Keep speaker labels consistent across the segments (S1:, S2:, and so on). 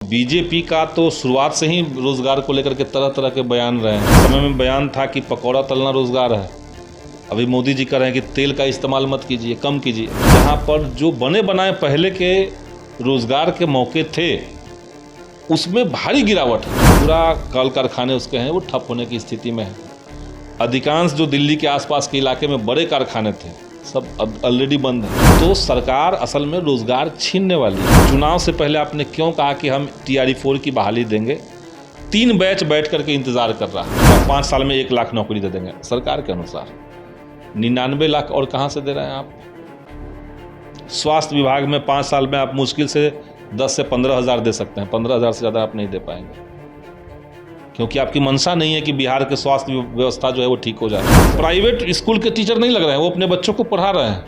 S1: BJP का तो शुरुआत से ही रोजगार को लेकर के तरह तरह के बयान रहे हैं। समय में बयान था कि पकौड़ा तलना रोजगार है। अभी मोदी जी कह रहे हैं कि तेल का इस्तेमाल मत कीजिए, कम कीजिए। जहाँ पर जो बने बनाए पहले के रोजगार के मौके थे उसमें भारी गिरावट है। पूरा कल कारखाने उसके हैं वो ठप होने की स्थिति में है। अधिकांश जो दिल्ली के आसपास के इलाके में बड़े कारखाने थे सब ऑलरेडी बंद है। तो सरकार असल में रोजगार छीनने वाली है। चुनाव से पहले आपने क्यों कहा कि हम TRE-4 की बहाली देंगे? 3 बैच बैठ करके इंतजार कर रहा है। 5 साल में 1 लाख नौकरी दे देंगे सरकार के अनुसार। 99 लाख और कहाँ से दे रहे हैं आप? स्वास्थ्य विभाग में 5 साल में आप मुश्किल से 10 से 15 हज़ार दे सकते हैं। 15 हज़ार से ज़्यादा आप नहीं दे पाएंगे, क्योंकि आपकी मंशा नहीं है कि बिहार के स्वास्थ्य व्यवस्था जो है वो ठीक हो जाए। प्राइवेट स्कूल के टीचर नहीं लग रहे हैं, वो अपने बच्चों को पढ़ा रहे हैं।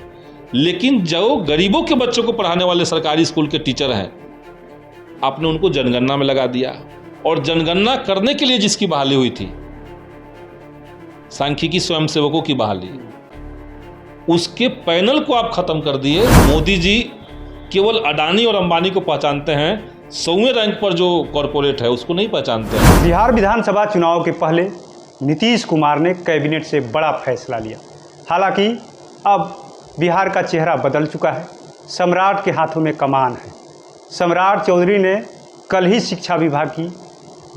S1: लेकिन जो गरीबों के बच्चों को पढ़ाने वाले सरकारी स्कूल के टीचर हैं, आपने उनको जनगणना में लगा दिया। और जनगणना करने के लिए जिसकी बहाली हुई थी, सांख्यिकी स्वयंसेवकों की बहाली, उसके पैनल को आप खत्म कर दिए। मोदी जी केवल अडानी और अंबानी को पहचानते हैं, 100वें रैंक पर जो कॉरपोरेट है उसको नहीं पहचानते हैं।
S2: बिहार विधानसभा चुनाव के पहले नीतीश कुमार ने कैबिनेट से बड़ा फैसला लिया। हालांकि अब बिहार का चेहरा बदल चुका है। सम्राट के हाथों में कमान है। सम्राट चौधरी ने कल ही शिक्षा विभाग की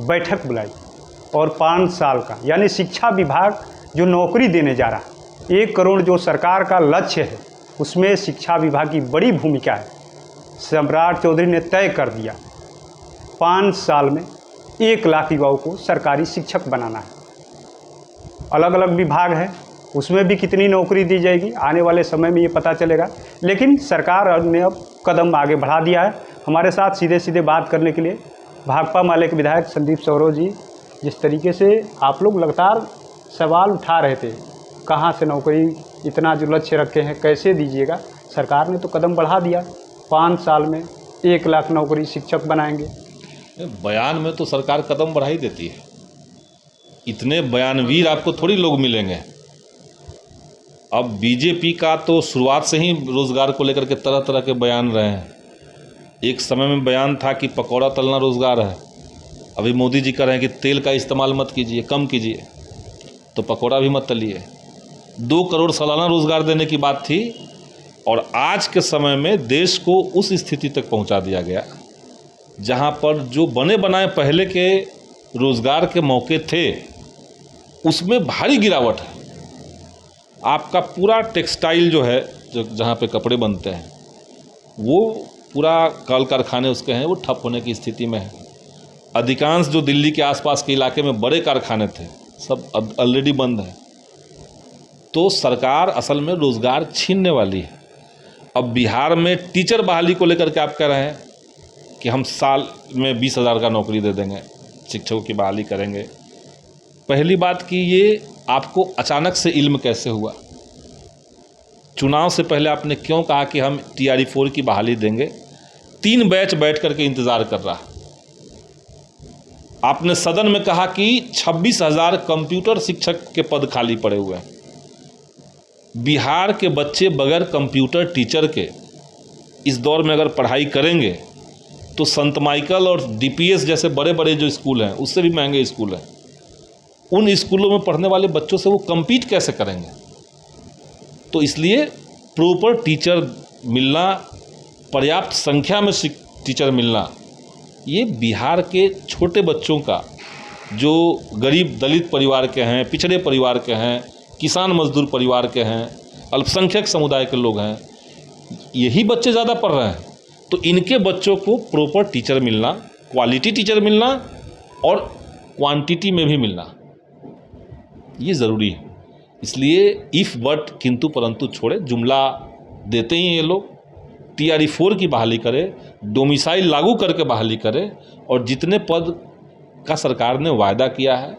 S2: बैठक बुलाई और 5 साल का यानी शिक्षा विभाग जो नौकरी देने जा रहा है, 1 करोड़ जो सरकार का लक्ष्य है, उसमें शिक्षा विभाग की बड़ी भूमिका है। सम्राट चौधरी ने तय कर दिया 5 साल में 1 लाख युवाओं को सरकारी शिक्षक बनाना है। अलग अलग विभाग है, उसमें भी कितनी नौकरी दी जाएगी आने वाले समय में ये पता चलेगा। लेकिन सरकार ने अब कदम आगे बढ़ा दिया है। हमारे साथ सीधे सीधे बात करने के लिए भाकपा माले के विधायक संदीप सौरव जी, जिस तरीके से आप लोग लगातार सवाल उठा रहे थे, कहाँ से नौकरी, इतना जो लक्ष्य रखे हैं कैसे दीजिएगा, सरकार ने तो कदम बढ़ा दिया। 5 साल में 1 लाख नौकरी शिक्षक बनाएंगे।
S1: बयान में तो सरकार कदम बढ़ा ही देती है। इतने बयानवीर आपको थोड़ी लोग मिलेंगे। अब बीजेपी का तो शुरुआत से ही रोजगार को लेकर के तरह तरह के बयान रहे हैं। एक समय में बयान था कि पकौड़ा तलना रोजगार है। अभी मोदी जी कह रहे हैं कि तेल का इस्तेमाल मत कीजिए, कम कीजिए। तो पकौड़ा भी मत तलिए। 2 करोड़ सालाना रोजगार देने की बात थी और आज के समय में देश को उस स्थिति तक पहुंचा दिया गया जहां पर जो बने बनाए पहले के रोजगार के मौके थे उसमें भारी गिरावट है। आपका पूरा टेक्सटाइल जो है, जो जहां पे कपड़े बनते हैं, वो पूरा कल कारखाने उसके हैं वो ठप होने की स्थिति में है। अधिकांश जो दिल्ली के आसपास के इलाके में बड़े कारखाने थे सब ऑलरेडी बंद है। तो सरकार असल में रोजगार छीनने वाली है। अब बिहार में टीचर बहाली को लेकर के आप कह रहे हैं कि हम साल में 20 हज़ार का नौकरी दे देंगे, शिक्षकों की बहाली करेंगे। पहली बात कि ये आपको अचानक से इल्म कैसे हुआ? चुनाव से पहले आपने क्यों कहा कि हम TRE-4 की बहाली देंगे? 3 बैच बैठ करके इंतजार कर रहा है। आपने सदन में कहा कि 26,000 कंप्यूटर शिक्षक के पद खाली पड़े हुए हैं। बिहार के बच्चे बगैर कंप्यूटर टीचर के इस दौर में अगर पढ़ाई करेंगे तो संत माइकल और DPS जैसे बड़े बड़े जो स्कूल हैं, उससे भी महंगे स्कूल हैं, उन स्कूलों में पढ़ने वाले बच्चों से वो compete कैसे करेंगे? तो इसलिए प्रॉपर टीचर मिलना, पर्याप्त संख्या में टीचर मिलना, ये बिहार के छोटे बच्चों का, जो गरीब दलित परिवार के हैं, पिछड़े परिवार के हैं, किसान मजदूर परिवार के हैं, अल्पसंख्यक समुदाय के लोग हैं, यही बच्चे ज़्यादा पढ़ रहे हैं। तो इनके बच्चों को प्रॉपर टीचर मिलना, क्वालिटी टीचर मिलना और क्वांटिटी में भी मिलना, ये ज़रूरी है। इसलिए इफ़ बट किंतु परंतु छोड़े जुमला देते ही ये लोग। TRE-4 की बहाली करे, डोमिसाइल लागू करके बहाली करे और जितने पद का सरकार ने वायदा किया है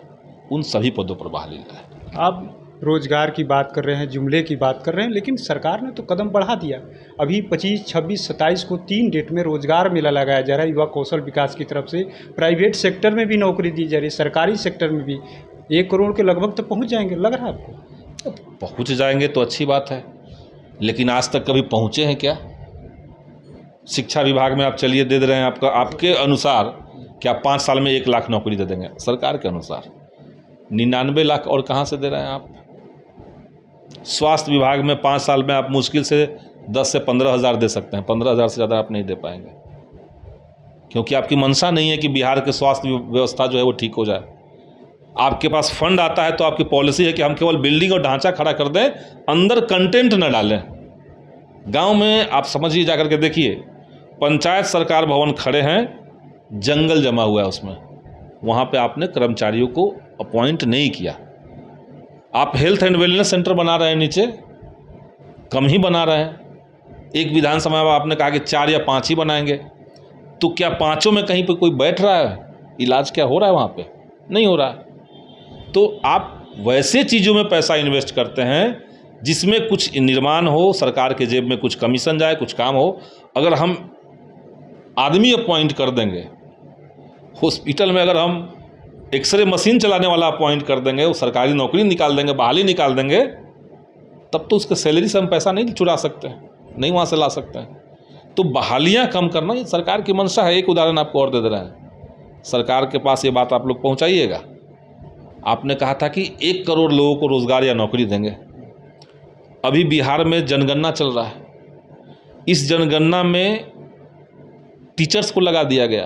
S1: उन सभी पदों पर बहाली लाए।
S2: आप रोजगार की बात कर रहे हैं, जुमले की बात कर रहे हैं, लेकिन सरकार ने तो कदम बढ़ा दिया। अभी 25, 26, 27 को 3 डेट में रोजगार मेला लगाया जा रहा है युवा कौशल विकास की तरफ से। प्राइवेट सेक्टर में भी नौकरी दी जा रही है, सरकारी सेक्टर में भी 1 करोड़ के लगभग तो पहुंच जाएंगे, लग रहा है आपको?
S1: पहुंच जाएंगे तो अच्छी बात है, लेकिन आज तक कभी पहुंचे हैं क्या? शिक्षा विभाग में आप चलिए दे रहे हैं, आपका आपके अनुसार कि आप 5 साल में 1 लाख नौकरी दे देंगे, सरकार के अनुसार 99 लाख और कहाँ से दे रहे हैं आप। स्वास्थ्य विभाग में 5 साल में आप मुश्किल से 10 से 15 हज़ार दे सकते हैं, 15 हज़ार से ज़्यादा आप नहीं दे पाएंगे, क्योंकि आपकी मंशा नहीं है कि बिहार के स्वास्थ्य व्यवस्था जो है वो ठीक हो जाए। आपके पास फंड आता है तो आपकी पॉलिसी है कि हम केवल बिल्डिंग और ढांचा खड़ा कर दें, अंदर कंटेंट न डालें। गांव में आप समझिए, जाकर के देखिए, पंचायत सरकार भवन खड़े हैं, जंगल जमा हुआ है उसमें, वहाँ पे आपने कर्मचारियों को अपॉइंट नहीं किया। आप हेल्थ एंड वेलनेस सेंटर बना रहे हैं, नीचे कम ही बना रहे हैं। एक विधानसभा में आपने कहा कि 4 या 5 ही बनाएंगे, तो क्या 5 में कहीं पे कोई बैठ रहा है? इलाज क्या हो रहा है वहाँ पे? नहीं हो रहा है। तो आप वैसे चीज़ों में पैसा इन्वेस्ट करते हैं जिसमें कुछ निर्माण हो, सरकार के जेब में कुछ कमीशन जाए, कुछ काम हो। अगर हम आदमी अपॉइंट कर देंगे हॉस्पिटल में, अगर हम एक्सरे मशीन चलाने वाला अपॉइंट कर देंगे, वो सरकारी नौकरी निकाल देंगे, बहाली निकाल देंगे, तब तो उसके सैलरी से हम पैसा नहीं चुरा सकते, नहीं वहाँ से ला सकते हैं। तो बहालियाँ कम करना ये सरकार की मंशा है। एक उदाहरण आपको और दे दे रहे हैं, सरकार के पास ये बात आप लोग पहुँचाइएगा। आपने कहा था कि 1 करोड़ लोगों को रोज़गार या नौकरी देंगे। अभी बिहार में जनगणना चल रहा है, इस जनगणना में टीचर्स को लगा दिया गया।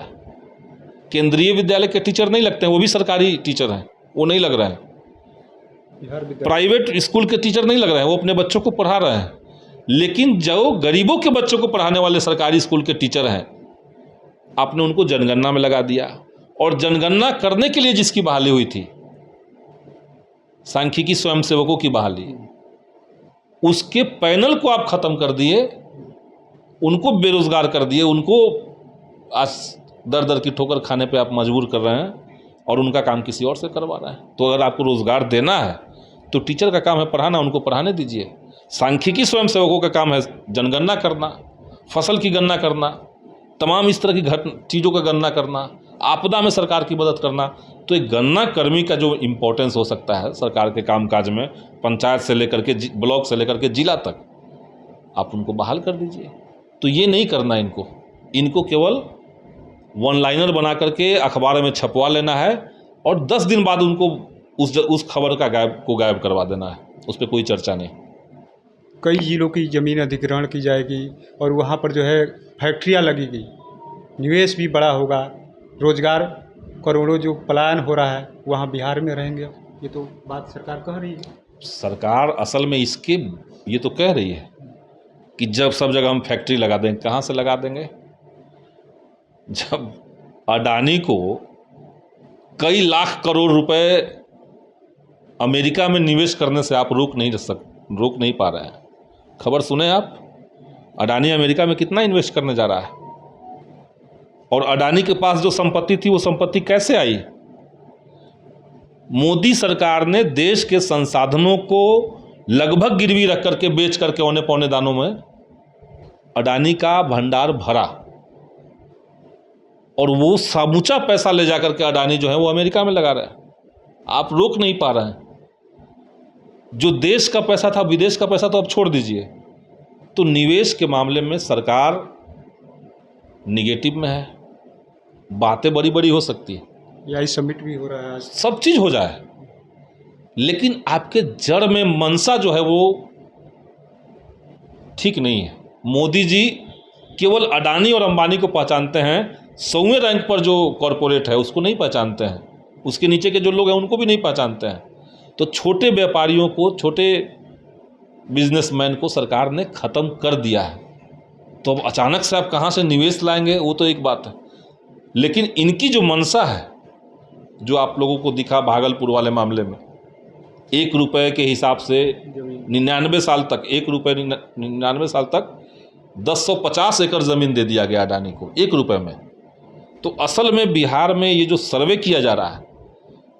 S1: केंद्रीय विद्यालय के टीचर नहीं लगते हैं, वो भी सरकारी टीचर हैं, वो नहीं लग रहे हैं। प्राइवेट स्कूल के टीचर नहीं लग रहे हैं, वो अपने बच्चों को पढ़ा रहे हैं। लेकिन जो गरीबों के बच्चों को पढ़ाने वाले सरकारी स्कूल के टीचर हैं, आपने उनको जनगणना में लगा दिया। और जनगणना करने के लिए जिसकी बहाली हुई थी, सांख्यिकी स्वयंसेवकों की बहाली, उसके पैनल को आप खत्म कर दिए, उनको बेरोजगार कर दिए, उनको आज दर दर की ठोकर खाने पे आप मजबूर कर रहे हैं और उनका काम किसी और से करवा रहे हैं। तो अगर आपको रोजगार देना है तो टीचर का काम है पढ़ाना, उनको पढ़ाने दीजिए। सांख्यिकी स्वयंसेवकों का काम है जनगणना करना, फसल की गणना करना, तमाम इस तरह की चीज़ों का गणना करना, आपदा में सरकार की मदद करना। तो एक गणना कर्मी का जो इम्पोर्टेंस हो सकता है सरकार के कामकाज में, पंचायत से लेकर के ब्लॉक से लेकर के जिला तक, आप उनको बहाल कर दीजिए। तो ये नहीं करना इनको केवल वन लाइनर बना करके अखबार में छपवा लेना है और 10 दिन बाद उनको उस खबर का गायब करवा देना है, उस पर कोई चर्चा नहीं।
S2: कई जिलों की ज़मीन अधिग्रहण की जाएगी और वहाँ पर जो है फैक्ट्रियाँ लगेगी, निवेश भी बड़ा होगा, रोजगार करोड़ों जो पलायन हो रहा है वहाँ बिहार में रहेंगे। ये तो बात सरकार कह रही है।
S1: सरकार असल में ये तो कह रही है कि जब सब जगह हम फैक्ट्री लगा देंगे। कहाँ से लगा देंगे? जब अडानी को कई लाख करोड़ रुपए अमेरिका में निवेश करने से आप रोक नहीं पा रहे हैं। खबर सुने आप, अडानी अमेरिका में कितना इन्वेस्ट करने जा रहा है, और अडानी के पास जो संपत्ति थी वो संपत्ति कैसे आई? मोदी सरकार ने देश के संसाधनों को लगभग गिरवी रख करके बेच करके औने पौने दानों में अडानी का भंडार भरा, और वो समूचा पैसा ले जाकर के अडानी जो है वो अमेरिका में लगा रहा है। आप रोक नहीं पा रहे हैं। जो देश का पैसा था, विदेश का पैसा तो अब छोड़ दीजिए। तो निवेश के मामले में सरकार निगेटिव में है। बातें बड़ी बड़ी हो सकती है,
S2: यही समिट भी हो रहा है,
S1: सब चीज़ हो जाए, लेकिन आपके जड़ में मनसा जो है वो ठीक नहीं है। मोदी जी केवल अडानी और अंबानी को पहचानते हैं, 100वें रैंक पर जो कॉरपोरेट है उसको नहीं पहचानते हैं, उसके नीचे के जो लोग हैं उनको भी नहीं पहचानते हैं। तो छोटे व्यापारियों को, छोटे बिजनेसमैन को सरकार ने ख़त्म कर दिया है। तो अब अचानक से आप कहाँ से निवेश लाएंगे, वो तो एक बात है, लेकिन इनकी जो मंशा है, जो आप लोगों को दिखा भागलपुर वाले मामले में, 1 रुपये के हिसाब से 99 साल तक, 1 रुपये 99 साल तक 1050 एकड़ ज़मीन दे दिया गया अडानी को 1 रुपये में। तो असल में बिहार में ये जो सर्वे किया जा रहा है,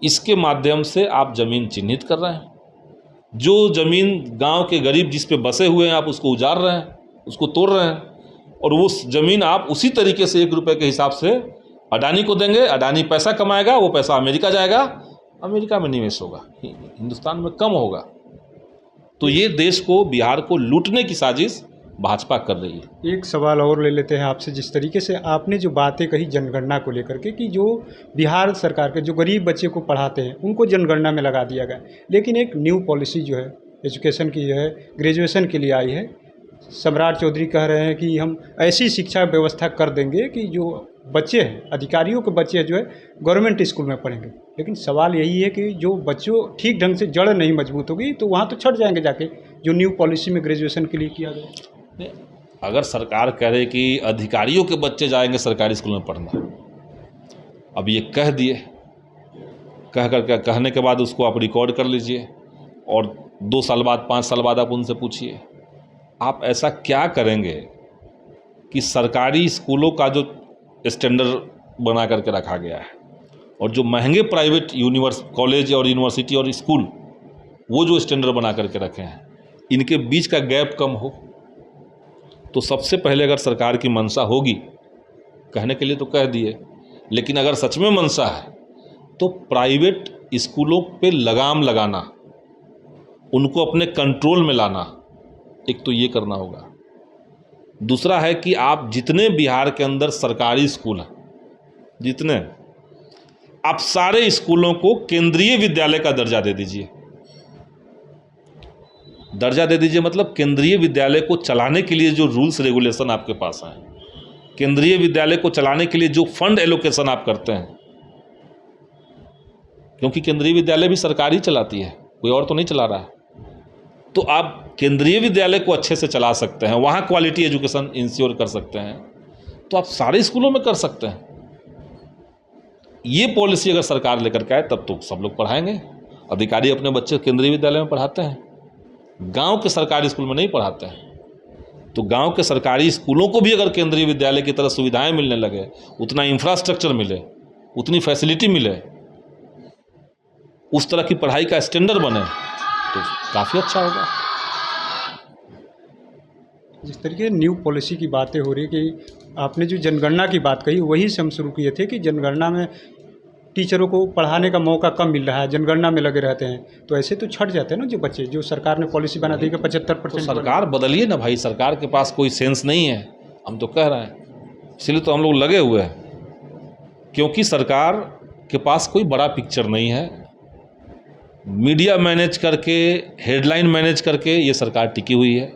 S1: इसके माध्यम से आप ज़मीन चिन्हित कर रहे हैं। जो ज़मीन गांव के गरीब जिस पे बसे हुए हैं, आप उसको उजाड़ रहे हैं, उसको तोड़ रहे हैं, और वो ज़मीन आप उसी तरीके से 1 रुपये के हिसाब से अडानी को देंगे। अडानी पैसा कमाएगा, वो पैसा अमेरिका जाएगा, अमेरिका में निवेश होगा, हिंदुस्तान में कम होगा। तो ये देश को, बिहार को लूटने की साजिश भाजपा कर रही है।
S2: एक सवाल और ले लेते हैं आपसे। जिस तरीके से आपने जो बातें कही जनगणना को लेकर के कि जो बिहार सरकार के जो गरीब बच्चे को पढ़ाते हैं उनको जनगणना में लगा दिया गया, लेकिन एक न्यू पॉलिसी जो है एजुकेशन की जो है ग्रेजुएशन के लिए आई है। सम्राट चौधरी कह रहे हैं कि हम ऐसी शिक्षा व्यवस्था कर देंगे कि जो बच्चे हैं, अधिकारियों के बच्चे जो है गवर्नमेंट स्कूल में पढ़ेंगे। लेकिन सवाल यही है कि जो बच्चों ठीक ढंग से जड़ नहीं मजबूत होगी तो वहाँ तो छट जाएंगे जाके, जो न्यू पॉलिसी में ग्रेजुएशन के लिए किया गया।
S1: अगर सरकार कह रहे कि अधिकारियों के बच्चे जाएंगे सरकारी स्कूल में पढ़ना, अब ये कह दिए, कहने के बाद उसको आप रिकॉर्ड कर लीजिए और 2 साल बाद 5 साल बाद आप उनसे पूछिए आप ऐसा क्या करेंगे कि सरकारी स्कूलों का जो स्टैंडर्ड बना करके रखा गया है और जो महंगे प्राइवेट कॉलेज और यूनिवर्सिटी और स्कूल वो जो स्टैंडर्ड बना करके रखे हैं, इनके बीच का गैप कम हो। तो सबसे पहले अगर सरकार की मंशा होगी, कहने के लिए तो कह दिए, लेकिन अगर सच में मंशा है तो प्राइवेट स्कूलों पे लगाम लगाना, उनको अपने कंट्रोल में लाना, एक तो ये करना होगा। दूसरा है कि आप जितने बिहार के अंदर सरकारी स्कूल हैं, जितने, आप सारे स्कूलों को केंद्रीय विद्यालय का दर्जा दे दीजिए। दर्जा दे दीजिए मतलब केंद्रीय विद्यालय को चलाने के लिए जो रूल्स रेगुलेशन आपके पास हैं, केंद्रीय विद्यालय को चलाने के लिए जो फंड एलोकेशन आप करते हैं, क्योंकि केंद्रीय विद्यालय भी सरकार ही चलाती है, कोई और तो नहीं चला रहा है, तो आप केंद्रीय विद्यालय को अच्छे से चला सकते हैं, वहाँ क्वालिटी एजुकेशन इंश्योर कर सकते हैं, तो आप सारे स्कूलों में कर सकते हैं। ये पॉलिसी अगर सरकार लेकर के आए तब तो सब लोग पढ़ाएंगे। अधिकारी अपने बच्चे केंद्रीय विद्यालय में पढ़ाते हैं, गांव के सरकारी स्कूल में नहीं पढ़ाते हैं। तो गांव के सरकारी स्कूलों को भी अगर केंद्रीय विद्यालय की तरह सुविधाएं मिलने लगे, उतना इंफ्रास्ट्रक्चर मिले, उतनी फैसिलिटी मिले, उस तरह की पढ़ाई का स्टैंडर्ड बने, तो काफ़ी अच्छा होगा।
S2: जिस तरीके न्यू पॉलिसी की बातें हो रही कि आपने जो जनगणना की बात कही वही से हम शुरू किए थे कि जनगणना में टीचरों को पढ़ाने का मौका कम मिल रहा है, जनगणना में लगे रहते हैं, तो ऐसे तो छट जाते हैं ना जो बच्चे, जो सरकार ने पॉलिसी बना दी कि 75%।
S1: सरकार बदलिए ना भाई, सरकार के पास कोई सेंस नहीं है, हम तो कह रहे हैं, इसलिए तो हम लोग लगे हुए हैं, क्योंकि सरकार के पास कोई बड़ा पिक्चर नहीं है। मीडिया मैनेज करके, हेडलाइन मैनेज करके ये सरकार टिकी हुई है।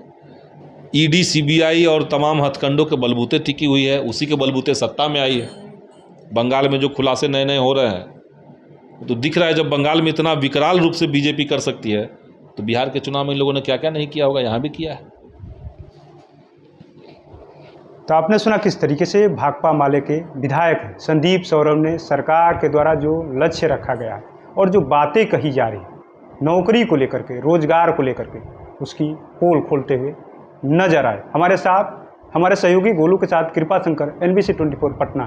S1: ईडी, सीबीआई और तमाम हथकंडों के बलबूते टिकी हुई है, उसी के बलबूते सत्ता में आई है। बंगाल में जो खुलासे नए नए हो रहे हैं तो दिख रहा है, जब बंगाल में इतना विकराल रूप से बीजेपी कर सकती है तो बिहार के चुनाव में इन लोगों ने क्या क्या नहीं किया होगा, यहाँ भी किया है।
S2: तो आपने सुना किस तरीके से भाकपा माले के विधायक संदीप सौरभ ने सरकार के द्वारा जो लक्ष्य रखा गया है और जो बातें कही जा रही, नौकरी को लेकर के, रोजगार को लेकर के, उसकी पोल खोलते हुए नजर आए। हमारे साथ हमारे सहयोगी गोलू के साथ कृपा शंकर, NBC 24 पटना।